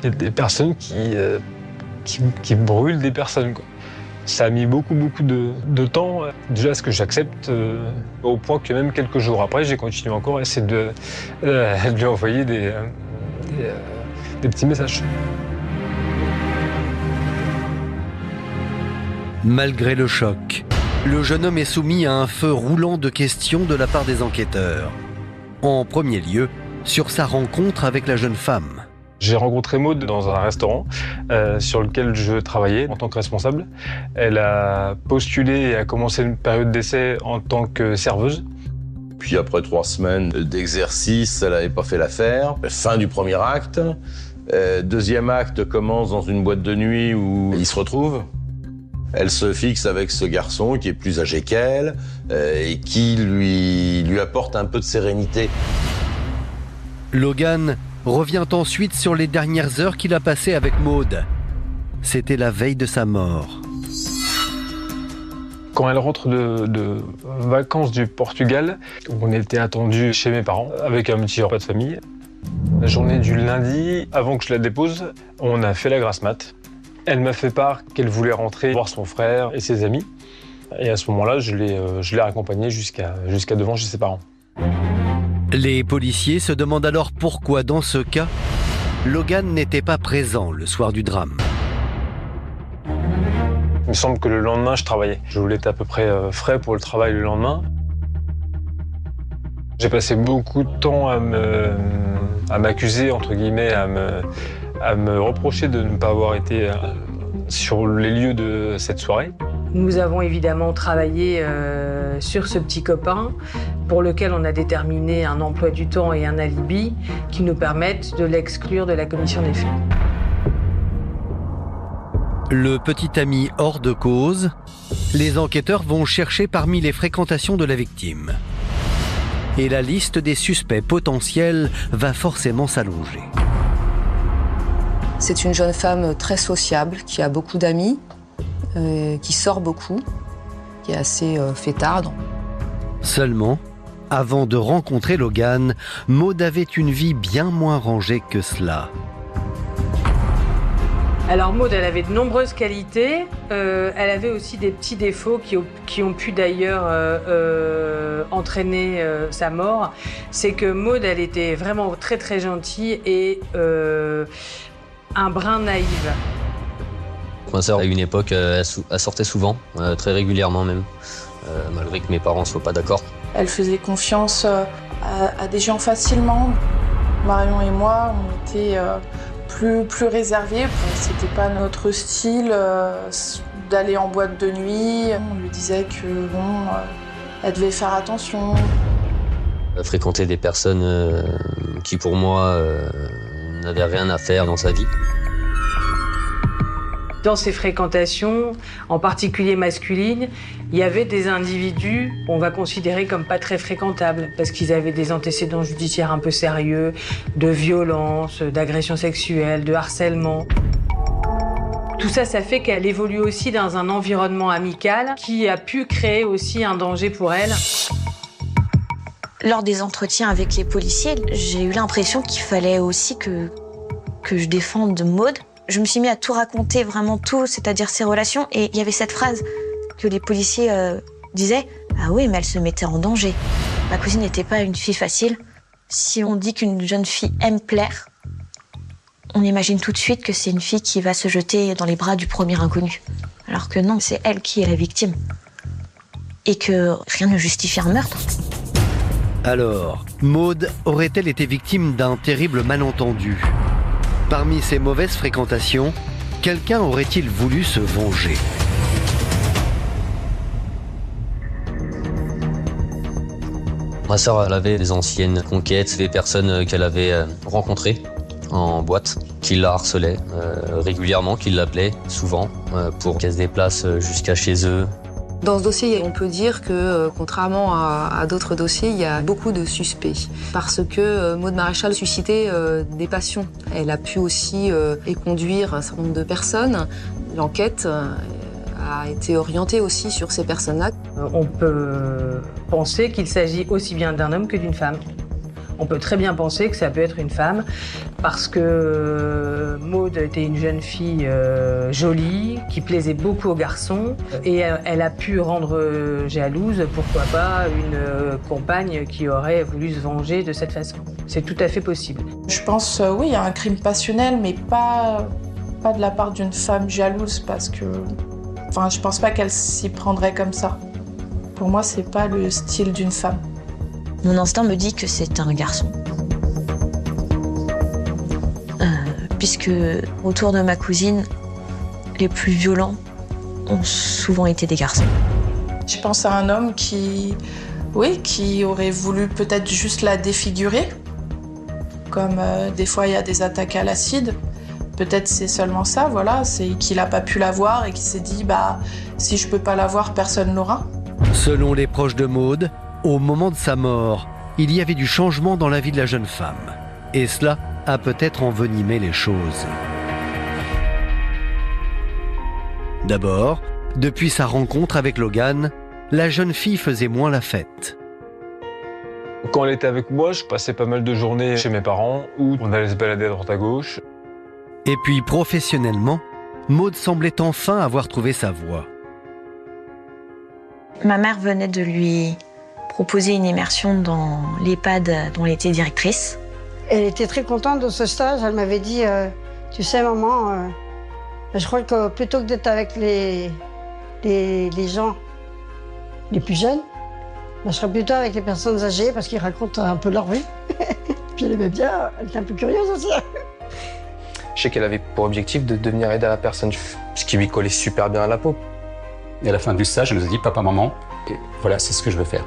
y a des personnes qui brûlent des personnes, quoi. Ça a mis beaucoup de temps, déjà à ce que j'accepte, au point que même quelques jours après, j'ai continué encore à essayer de lui envoyer des petits messages. Malgré le choc, le jeune homme est soumis à un feu roulant de questions de la part des enquêteurs. En premier lieu, sur sa rencontre avec la jeune femme. J'ai rencontré Maude dans un restaurant sur lequel je travaillais en tant que responsable. Elle a postulé et a commencé une période d'essai en tant que serveuse. Puis après 3 semaines d'exercice, elle n'avait pas fait l'affaire. Fin du premier acte. Deuxième acte commence dans une boîte de nuit où ils se retrouvent. Elle se fixe avec ce garçon qui est plus âgé qu'elle et qui lui apporte un peu de sérénité. Logan revient ensuite sur les dernières heures qu'il a passées avec Maud. C'était la veille de sa mort. Quand elle rentre de vacances du Portugal, on était attendus chez mes parents avec un petit repas de famille. La journée du lundi, avant que je la dépose, on a fait la grasse mat. Elle m'a fait part qu'elle voulait rentrer voir son frère et ses amis. Et à ce moment-là, je l'ai accompagnée jusqu'à devant chez ses parents. Les policiers se demandent alors pourquoi, dans ce cas, Logan n'était pas présent le soir du drame. Il me semble que le lendemain, je travaillais. Je voulais être à peu près frais pour le travail le lendemain. J'ai passé beaucoup de temps à m'accuser, entre guillemets, à me reprocher de ne pas avoir été sur les lieux de cette soirée. Nous avons évidemment travaillé sur ce petit copain pour lequel on a déterminé un emploi du temps et un alibi qui nous permettent de l'exclure de la commission des faits. Le petit ami hors de cause, les enquêteurs vont chercher parmi les fréquentations de la victime. Et la liste des suspects potentiels va forcément s'allonger. C'est une jeune femme très sociable, qui a beaucoup d'amis, qui sort beaucoup, qui est assez fêtarde. Seulement, avant de rencontrer Logan, Maud avait une vie bien moins rangée que cela. Alors Maud, elle avait de nombreuses qualités, elle avait aussi des petits défauts qui ont pu d'ailleurs entraîner sa mort. C'est que Maud, elle était vraiment très très gentille et un brin naïve. Ma sœur, à une époque, elle sortait souvent, très régulièrement même, malgré que mes parents ne soient pas d'accord. Elle faisait confiance à des gens facilement. Marion et moi, on était plus réservés. C'était pas notre style d'aller en boîte de nuit. On lui disait que elle devait faire attention. Fréquenter des personnes qui, pour moi, n'avaient rien à faire dans sa vie. Dans ces fréquentations, en particulier masculines, il y avait des individus qu'on va considérer comme pas très fréquentables parce qu'ils avaient des antécédents judiciaires un peu sérieux, de violence, d'agression sexuelle, de harcèlement. Tout ça, ça fait qu'elle évolue aussi dans un environnement amical qui a pu créer aussi un danger pour elle. Lors des entretiens avec les policiers, j'ai eu l'impression qu'il fallait aussi que je défende Maud. Je me suis mis à tout raconter, vraiment tout, c'est-à-dire ses relations. Et il y avait cette phrase que les policiers disaient « Ah oui, mais elle se mettait en danger. Ma cousine n'était pas une fille facile. Si on dit qu'une jeune fille aime plaire, on imagine tout de suite que c'est une fille qui va se jeter dans les bras du premier inconnu. Alors que non, c'est elle qui est la victime. Et que rien ne justifie un meurtre. » Alors, Maud aurait-elle été victime d'un terrible malentendu ? Parmi ses mauvaises fréquentations, quelqu'un aurait-il voulu se venger ? Ma sœur, elle avait des anciennes conquêtes, des personnes qu'elle avait rencontrées en boîte, qui la harcelaient régulièrement, qui l'appelaient souvent pour qu'elle se déplace jusqu'à chez eux. Dans ce dossier, on peut dire que, contrairement à d'autres dossiers, il y a beaucoup de suspects. Parce que Maud Maréchal suscitait des passions. Elle a pu aussi conduire un certain nombre de personnes. L'enquête a été orientée aussi sur ces personnes-là. On peut penser qu'il s'agit aussi bien d'un homme que d'une femme. On peut très bien penser que ça peut être une femme parce que Maud était une jeune fille jolie, qui plaisait beaucoup aux garçons et elle a pu rendre jalouse, pourquoi pas, une compagne qui aurait voulu se venger de cette façon. C'est tout à fait possible. Je pense, oui, il y a un crime passionnel, mais pas de la part d'une femme jalouse parce que... Enfin, je pense pas qu'elle s'y prendrait comme ça. Pour moi, c'est pas le style d'une femme. Mon instinct me dit que c'est un garçon. Puisque autour de ma cousine, les plus violents ont souvent été des garçons. Je pense à un homme qui aurait voulu peut-être juste la défigurer. Comme des fois il y a des attaques à l'acide. Peut-être c'est seulement ça, voilà, c'est qu'il n'a pas pu la voir et qu'il s'est dit si je peux pas la voir, personne l'aura. Selon les proches de Maud, au moment de sa mort, il y avait du changement dans la vie de la jeune femme. Et cela a peut-être envenimé les choses. D'abord, depuis sa rencontre avec Logan, la jeune fille faisait moins la fête. Quand elle était avec moi, je passais pas mal de journées chez mes parents où on allait se balader à droite à gauche. Et puis professionnellement, Maud semblait enfin avoir trouvé sa voie. Ma mère venait de lui proposer une immersion dans l'EHPAD dont elle était directrice. Elle était très contente de ce stage. Elle m'avait dit, tu sais maman, je crois que plutôt que d'être avec les gens les plus jeunes, je serais plutôt avec les personnes âgées parce qu'ils racontent un peu leur vie. Puis elle aimait bien, elle était un peu curieuse aussi. Je sais qu'elle avait pour objectif de devenir aide à la personne, ce qui lui collait super bien à la peau. Et à la fin du stage, elle nous a dit, papa, maman, voilà, c'est ce que je veux faire.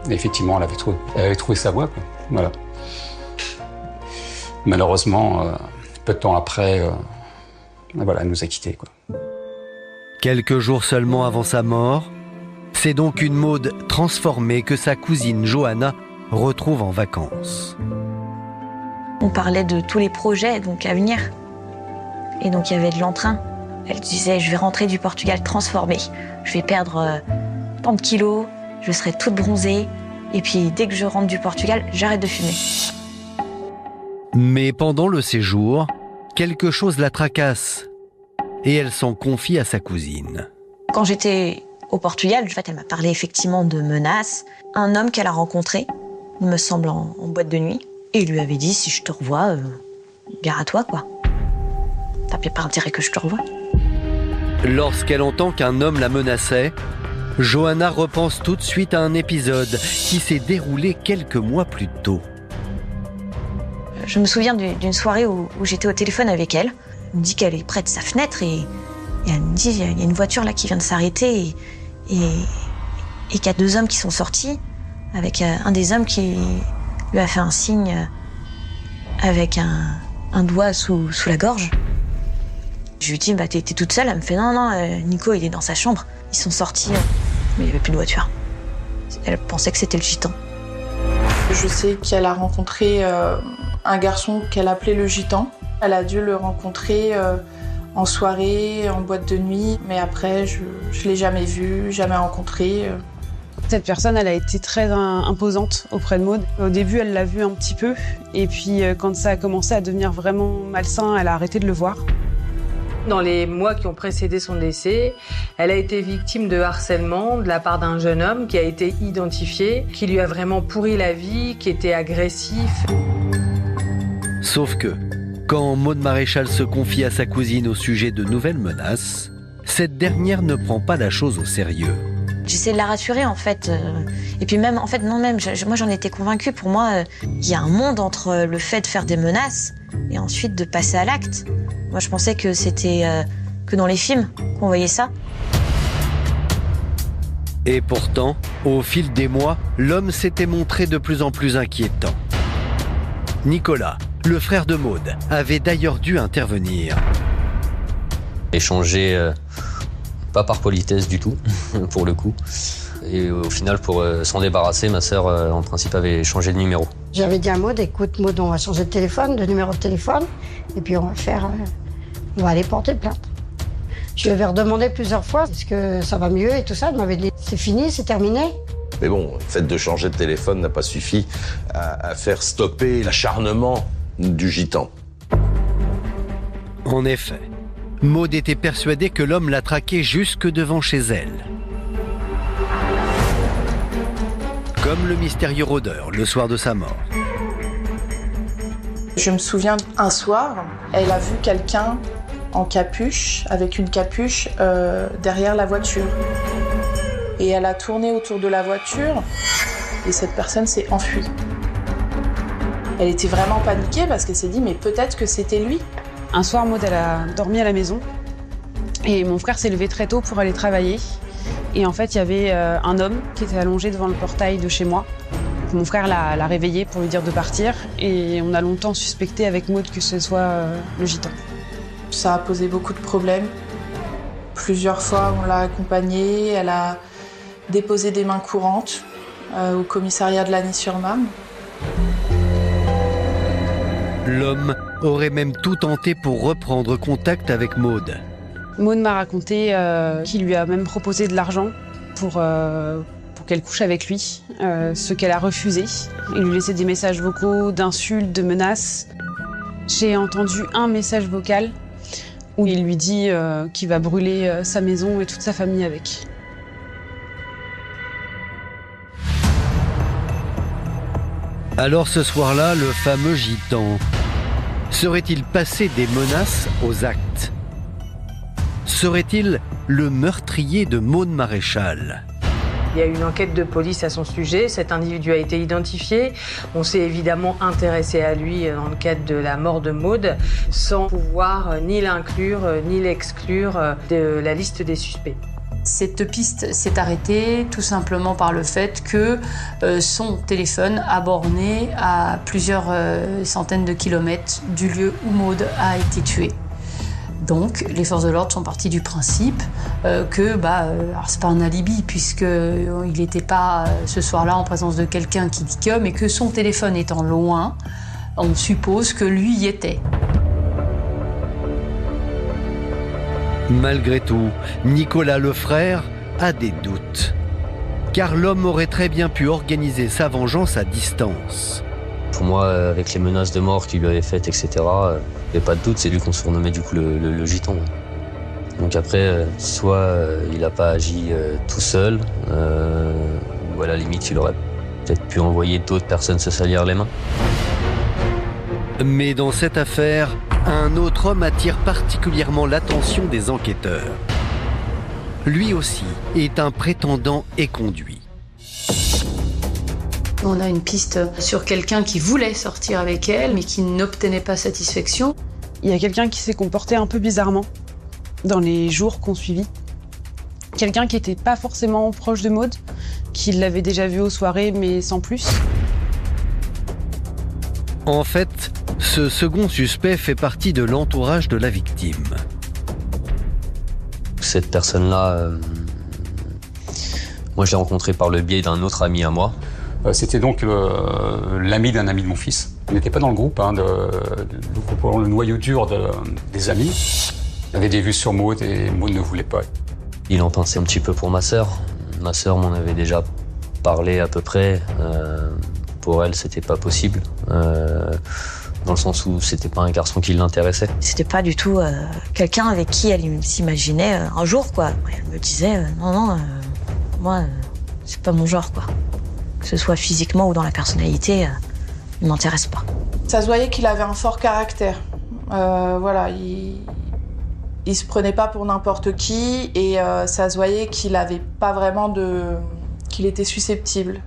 Et effectivement, elle avait trouvé sa voie, quoi. Voilà. Malheureusement, peu de temps après, voilà, elle nous a quittés, quoi. Quelques jours seulement avant sa mort, c'est donc une Maud transformée que sa cousine Johanna retrouve en vacances. On parlait de tous les projets donc à venir. Et donc il y avait de l'entrain. Elle disait, je vais rentrer du Portugal transformée. Je vais perdre tant de kilos, je serai toute bronzée. Et puis dès que je rentre du Portugal, j'arrête de fumer. Mais pendant le séjour, quelque chose la tracasse. Et elle s'en confie à sa cousine. Quand j'étais au Portugal, en fait, elle m'a parlé effectivement de menaces. Un homme qu'elle a rencontré, il me semble en boîte de nuit, et il lui avait dit, si je te revois, gare à toi, quoi. T'as pu pas dire que je te revois. Lorsqu'elle entend qu'un homme la menaçait, Johanna repense tout de suite à un épisode qui s'est déroulé quelques mois plus tôt. Je me souviens d'une soirée où j'étais au téléphone avec elle. Elle me dit qu'elle est près de sa fenêtre et elle me dit, il y a une voiture là qui vient de s'arrêter et qu'il y a deux hommes qui sont sortis avec un des hommes qui lui a fait un signe avec un doigt sous la gorge. Je lui dis, t'es toute seule? Elle me fait, non, Nico, il est dans sa chambre. Ils sont sortis, mais il n'y avait plus de voiture. Elle pensait que c'était le gitan. Je sais qu'elle a rencontré un garçon qu'elle appelait le gitan. Elle a dû le rencontrer en soirée, en boîte de nuit, mais après, je ne l'ai jamais vu, jamais rencontré. Cette personne, elle a été très imposante auprès de Maud. Au début, elle l'a vu un petit peu, et puis quand ça a commencé à devenir vraiment malsain, elle a arrêté de le voir. Dans les mois qui ont précédé son décès, elle a été victime de harcèlement de la part d'un jeune homme qui a été identifié, qui lui a vraiment pourri la vie, qui était agressif. Sauf que, quand Maud Maréchal se confie à sa cousine au sujet de nouvelles menaces, cette dernière ne prend pas la chose au sérieux. J'essaie de la rassurer, en fait. Et puis même, moi j'en étais convaincue. Pour moi, il y a un monde entre le fait de faire des menaces et ensuite de passer à l'acte. Moi, je pensais que c'était que dans les films qu'on voyait ça. Et pourtant, au fil des mois, l'homme s'était montré de plus en plus inquiétant. Nicolas, le frère de Maud, avait d'ailleurs dû intervenir. Échanger, pas par politesse du tout, pour le coup. Et au final, pour s'en débarrasser, ma sœur, en principe, avait changé de numéro. J'avais dit à Maud, écoute Maud, on va changer de numéro de téléphone, et puis on va aller porter plainte. Je lui avais redemandé plusieurs fois, est-ce que ça va mieux et tout ça. Elle m'avait dit, c'est fini, c'est terminé. Mais bon, le fait de changer de téléphone n'a pas suffi à faire stopper l'acharnement du gitan. En effet, Maud était persuadée que l'homme l'a traquée jusque devant chez elle. Comme le mystérieux rôdeur le soir de sa mort. Je me souviens, un soir, elle a vu quelqu'un en capuche, avec une capuche derrière la voiture. Et elle a tourné autour de la voiture et cette personne s'est enfuie. Elle était vraiment paniquée parce qu'elle s'est dit, mais peut-être que c'était lui. Un soir, Maud, elle a dormi à la maison et mon frère s'est levé très tôt pour aller travailler. Et en fait, il y avait un homme qui était allongé devant le portail de chez moi. Mon frère l'a réveillé pour lui dire de partir et on a longtemps suspecté avec Maud que ce soit le gitan. Ça a posé beaucoup de problèmes. Plusieurs fois, on l'a accompagnée, elle a déposé des mains courantes au commissariat de Lagny-sur-Marne. L'homme aurait même tout tenté pour reprendre contact avec Maude. Maude m'a raconté qu'il lui a même proposé de l'argent pour qu'elle couche avec lui, ce qu'elle a refusé. Il lui laissait des messages vocaux d'insultes, de menaces. J'ai entendu un message vocal où il lui dit qu'il va brûler sa maison et toute sa famille avec. Alors ce soir-là, le fameux gitan serait-il passé des menaces aux actes? Serait-il le meurtrier de Maude Maréchal? Il y a eu une enquête de police à son sujet, cet individu a été identifié. On s'est évidemment intéressé à lui dans le cadre de la mort de Maude, sans pouvoir ni l'inclure ni l'exclure de la liste des suspects. Cette piste s'est arrêtée tout simplement par le fait que son téléphone a borné à plusieurs centaines de kilomètres du lieu où Maude a été tuée. Donc, les forces de l'ordre sont parties du principe que, alors c'est pas un alibi puisqu'il n'était pas ce soir-là en présence de quelqu'un qui dit que, mais que son téléphone étant loin, on suppose que lui y était. Malgré tout, Nicolas le frère a des doutes. Car l'homme aurait très bien pu organiser sa vengeance à distance. Pour moi, avec les menaces de mort qu'il lui avait faites, etc., il n'y avait pas de doute, c'est lui qu'on surnommait du coup le gitan. Donc après, soit il n'a pas agi tout seul, ou à la limite, il aurait peut-être pu envoyer d'autres personnes se salir les mains. Mais dans cette affaire, un autre homme attire particulièrement l'attention des enquêteurs. Lui aussi est un prétendant éconduit. On a une piste sur quelqu'un qui voulait sortir avec elle, mais qui n'obtenait pas satisfaction. Il y a quelqu'un qui s'est comporté un peu bizarrement dans les jours qu'on suivit. Quelqu'un qui n'était pas forcément proche de Maude, qui l'avait déjà vue aux soirées, mais sans plus. En fait, ce second suspect fait partie de l'entourage de la victime. Cette personne-là, moi je l'ai rencontrée par le biais d'un autre ami à moi. C'était donc l'ami d'un ami de mon fils. Il n'était pas dans le groupe, le noyau dur des amis. Il avait des vues sur Maude et Maude ne voulait pas. Il en pensait un petit peu pour ma sœur. Ma sœur m'en avait déjà parlé à peu près. Pour elle, c'était pas possible. Dans le sens où c'était pas un garçon qui l'intéressait. C'était pas du tout quelqu'un avec qui elle s'imaginait un jour, quoi. Elle me disait non, moi, c'est pas mon genre, quoi. Que ce soit physiquement ou dans la personnalité, il m'intéresse pas. Ça se voyait qu'il avait un fort caractère. Il se prenait pas pour n'importe qui et ça se voyait qu'il avait pas vraiment qu'il était susceptible.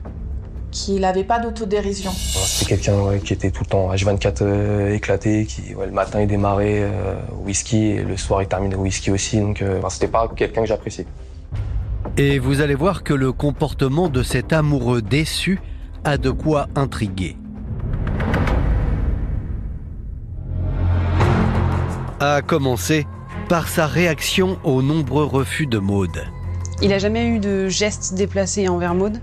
Qu'il n'avait pas d'autodérision. C'était quelqu'un qui était tout le temps H24 éclaté, qui le matin il démarrait au whisky et le soir il terminait au whisky aussi, donc c'était pas quelqu'un que j'appréciais. Et vous allez voir que le comportement de cet amoureux déçu a de quoi intriguer. À commencer par sa réaction aux nombreux refus de Maude. Il n'a jamais eu de gestes déplacés envers Maude.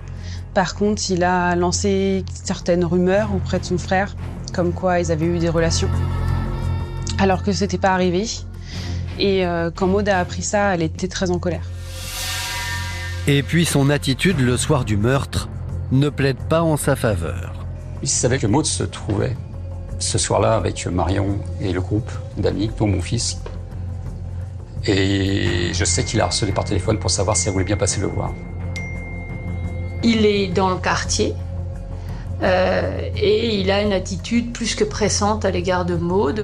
Par contre, il a lancé certaines rumeurs auprès de son frère, comme quoi ils avaient eu des relations, alors que c'était pas arrivé. Et quand Maude a appris ça, elle était très en colère. Et puis son attitude le soir du meurtre ne plaide pas en sa faveur. Il savait que Maude se trouvait ce soir-là avec Marion et le groupe d'amis, dont mon fils. Et je sais qu'il a harcelé par téléphone pour savoir si elle voulait bien passer le voir. Il est dans le quartier et il a une attitude plus que pressante à l'égard de Maude.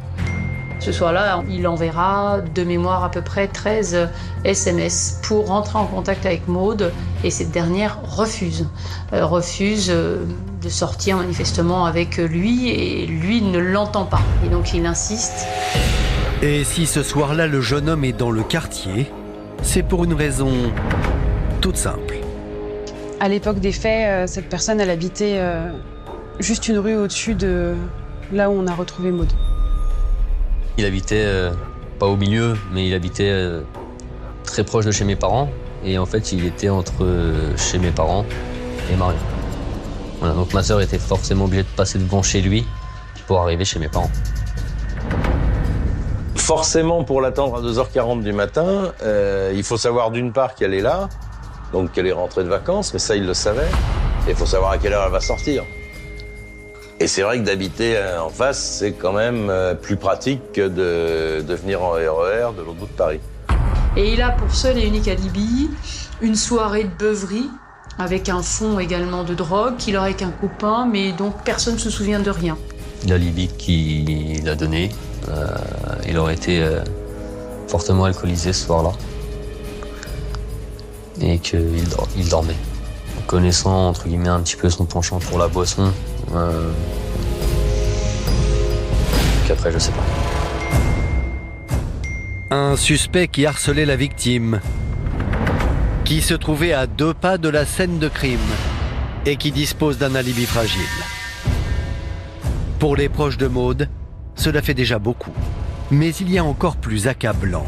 Ce soir-là, il enverra de mémoire à peu près 13 SMS pour rentrer en contact avec Maude et cette dernière refuse de sortir manifestement avec lui et lui ne l'entend pas. Et donc il insiste. Et si ce soir-là le jeune homme est dans le quartier, c'est pour une raison toute simple. À l'époque des faits, cette personne, elle habitait juste une rue au-dessus de là où on a retrouvé Maude. Il habitait pas au milieu, mais il habitait très proche de chez mes parents. Et en fait, il était entre chez mes parents et Marion. Voilà, donc ma sœur était forcément obligée de passer devant chez lui pour arriver chez mes parents. Forcément, pour l'attendre à 2h40 du matin, il faut savoir d'une part qu'elle est là, donc qu'elle est rentrée de vacances, mais ça, il le savait. Et il faut savoir à quelle heure elle va sortir. Et c'est vrai que d'habiter en face, c'est quand même plus pratique que de venir en RER de l'autre bout de Paris. Et il a pour seul et unique alibi une soirée de beuverie avec un fond également de drogue qu'il aurait qu'un copain, mais dont personne ne se souvient de rien. L'alibi qu'il a donné, il aurait été fortement alcoolisé ce soir-là et qu'il dormait. Connaissant entre guillemets un petit peu son penchant pour la boisson, qu'après je sais pas. Un suspect qui harcelait la victime, qui se trouvait à 2 pas de la scène de crime et qui dispose d'un alibi fragile. Pour les proches de Maud, cela fait déjà beaucoup. Mais il y a encore plus accablant.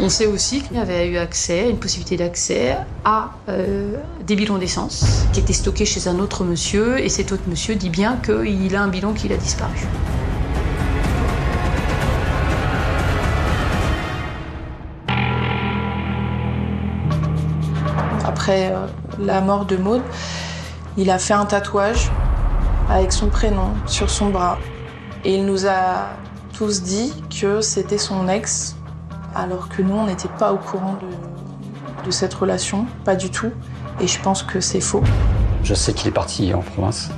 On sait aussi qu'il avait eu accès, une possibilité d'accès à des bidons d'essence qui étaient stockés chez un autre monsieur, et cet autre monsieur dit bien qu'il a un bidon qui a disparu. Après la mort de Maud, il a fait un tatouage avec son prénom sur son bras. Et il nous a tous dit que c'était son ex, alors que nous, on n'était pas au courant de cette relation, pas du tout. Et je pense que c'est faux. Je sais qu'il est parti en province,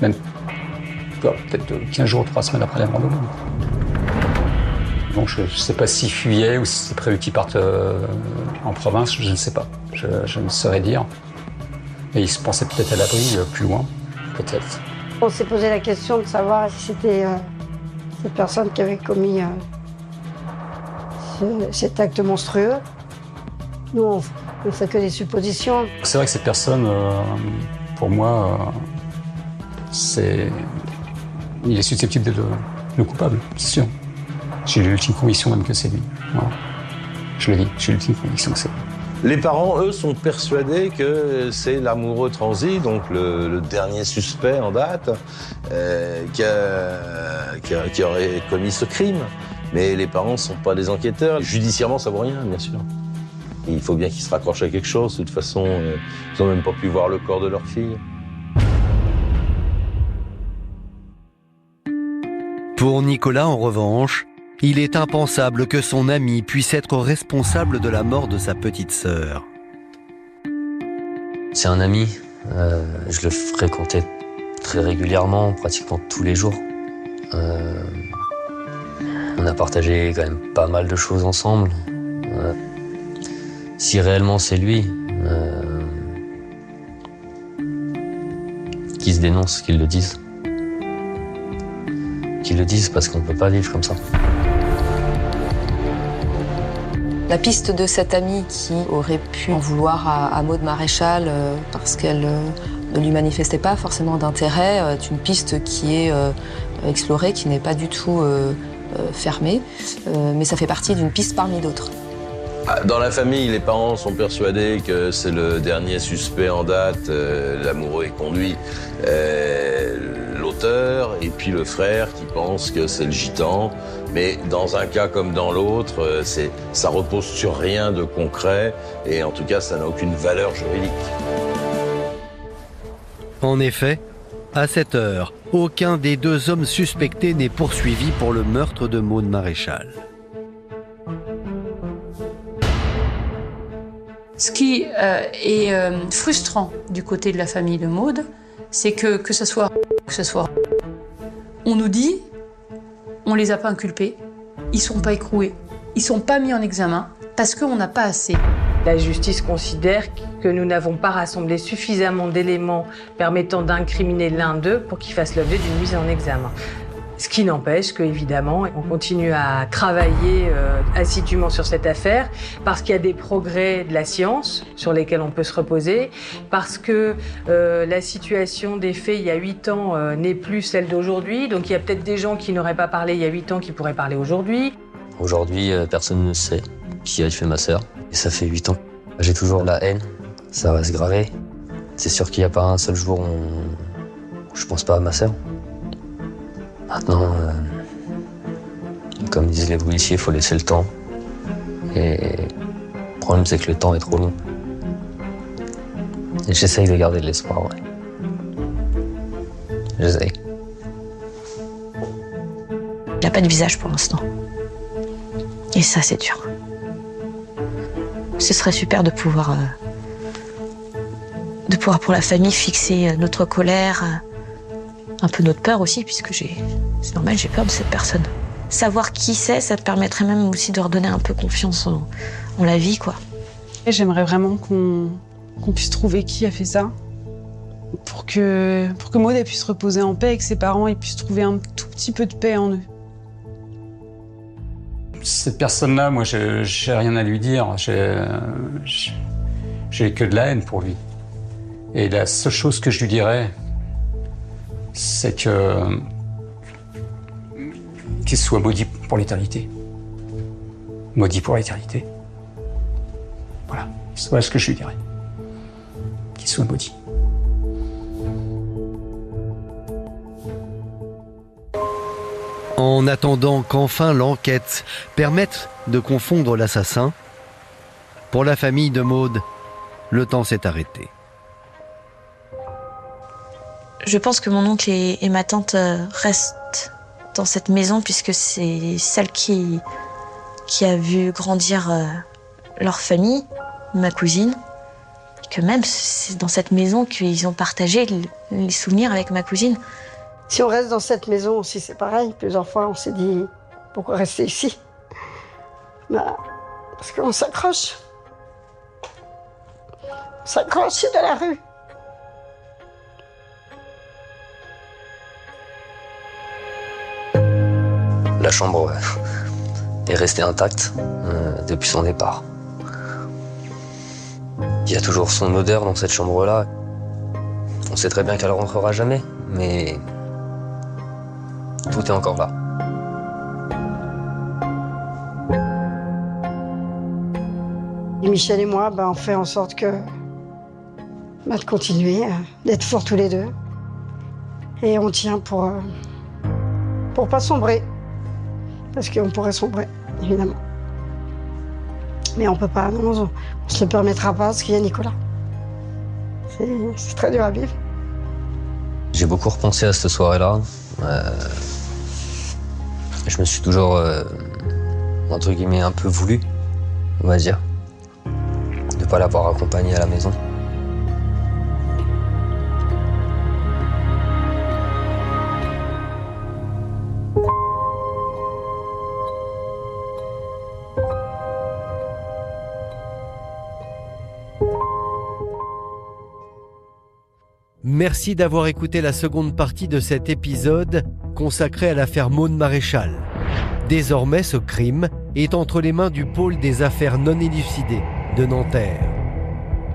même peut-être 15 jours, 3 semaines après la mort de Maud. Donc je ne sais pas s'il fuyait ou si c'est prévu qu'il parte en province, je ne sais pas. Je ne saurais dire. Et il se pensait peut-être à l'abri, plus loin, peut-être. On s'est posé la question de savoir si c'était cette personne qui avait commis cet acte monstrueux. Nous, on ne fait que des suppositions. C'est vrai que cette personne, pour moi, il est susceptible d'être le coupable, c'est sûr. J'ai l'ultime conviction même que c'est lui. Voilà. Je le dis, j'ai l'ultime conviction que c'est lui. Les parents, eux, sont persuadés que c'est l'amoureux transi, donc le dernier suspect en date, qui aurait commis ce crime. Mais les parents ne sont pas des enquêteurs. Judiciairement, ça vaut rien, bien sûr. Il faut bien qu'ils se raccrochent à quelque chose. De toute façon, ils n'ont même pas pu voir le corps de leur fille. Pour Nicolas, en revanche, il est impensable que son ami puisse être responsable de la mort de sa petite sœur. C'est un ami, je le fréquentais très régulièrement, pratiquement tous les jours. On a partagé quand même pas mal de choses ensemble. Si réellement c'est lui, qu'il se dénonce, qu'il le dise. Qu'ils le disent parce qu'on peut pas vivre comme ça. La piste de cette amie qui aurait pu en vouloir à Maud Maréchal parce qu'elle ne lui manifestait pas forcément d'intérêt est une piste qui est explorée, qui n'est pas du tout fermée, mais ça fait partie d'une piste parmi d'autres. Dans la famille, les parents sont persuadés que c'est le dernier suspect en date, l'amoureux est conduit, l'auteur, et puis le frère qui pense que c'est le gitan. Mais dans un cas comme dans l'autre, ça repose sur rien de concret, et en tout cas, ça n'a aucune valeur juridique. En effet, à cette heure, aucun des 2 hommes suspectés n'est poursuivi pour le meurtre de Maud Maréchal. Ce qui est frustrant du côté de la famille de Maud, c'est que ce soit, on nous dit, on les a pas inculpés, ils sont pas écroués, ils sont pas mis en examen parce qu'on n'a pas assez. La justice considère que nous n'avons pas rassemblé suffisamment d'éléments permettant d'incriminer l'un d'eux pour qu'il fasse l'objet d'une mise en examen. Ce qui n'empêche qu'évidemment, on continue à travailler assidûment sur cette affaire parce qu'il y a des progrès de la science sur lesquels on peut se reposer, parce que la situation des faits il y a 8 ans n'est plus celle d'aujourd'hui. Donc il y a peut-être des gens qui n'auraient pas parlé il y a 8 ans qui pourraient parler aujourd'hui. Aujourd'hui, personne ne sait qui a tué ma sœur. Et ça fait 8 ans. J'ai toujours la haine, ça reste gravé. C'est sûr qu'il n'y a pas un seul jour où je pense pas à ma sœur. Maintenant, comme disent les policiers, il faut laisser le temps. Et le problème, c'est que le temps est trop long. Et j'essaye de garder de l'espoir, ouais. J'essaye. Il n'a pas de visage pour l'instant. Et ça, c'est dur. Ce serait super de pouvoir pour la famille fixer notre colère, un peu notre peur aussi, puisque c'est normal, j'ai peur de cette personne. Savoir qui c'est, ça te permettrait même aussi de redonner un peu confiance en la vie, quoi. Et j'aimerais vraiment qu'on puisse trouver qui a fait ça, pour que Maud elle puisse reposer en paix et que ses parents ils puissent trouver un tout petit peu de paix en eux. Cette personne-là, moi, j'ai rien à lui dire. J'ai que de la haine pour lui. Et la seule chose que je lui dirais, c'est qu'il soit maudit pour l'éternité. Maudit pour l'éternité. Voilà, c'est ce que je lui dirais. Qu'il soit maudit. En attendant qu'enfin l'enquête permette de confondre l'assassin, pour la famille de Maud, le temps s'est arrêté. Je pense que mon oncle et ma tante restent dans cette maison puisque c'est celle qui a vu grandir leur famille, ma cousine. Et que même c'est dans cette maison qu'ils ont partagé les souvenirs avec ma cousine. Si on reste dans cette maison aussi, c'est pareil. Plusieurs fois, on s'est dit, pourquoi rester ici? Parce qu'on s'accroche. On s'accroche de la rue. La chambre est restée intacte depuis son départ. Il y a toujours son odeur dans cette chambre-là. On sait très bien qu'elle rentrera jamais, mais tout est encore là. Et Michel et moi, on fait en sorte de continuer, d'être forts tous les deux. Et on tient pour pas sombrer. Parce qu'on pourrait sombrer, évidemment. Mais on peut pas, non, on se le permettra pas parce qu'il y a Nicolas. C'est très dur à vivre. J'ai beaucoup repensé à cette soirée-là. Je me suis toujours, entre guillemets, un peu voulu, on va dire, de ne pas l'avoir accompagnée à la maison. Merci d'avoir écouté la seconde partie de cet épisode consacré à l'affaire Maud Maréchal. Désormais, ce crime est entre les mains du pôle des affaires non élucidées de Nanterre.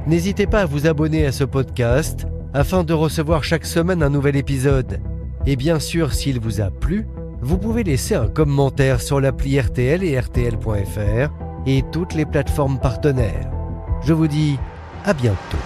N'hésitez pas à vous abonner à ce podcast afin de recevoir chaque semaine un nouvel épisode. Et bien sûr, s'il vous a plu, vous pouvez laisser un commentaire sur l'appli RTL et RTL.fr et toutes les plateformes partenaires. Je vous dis à bientôt.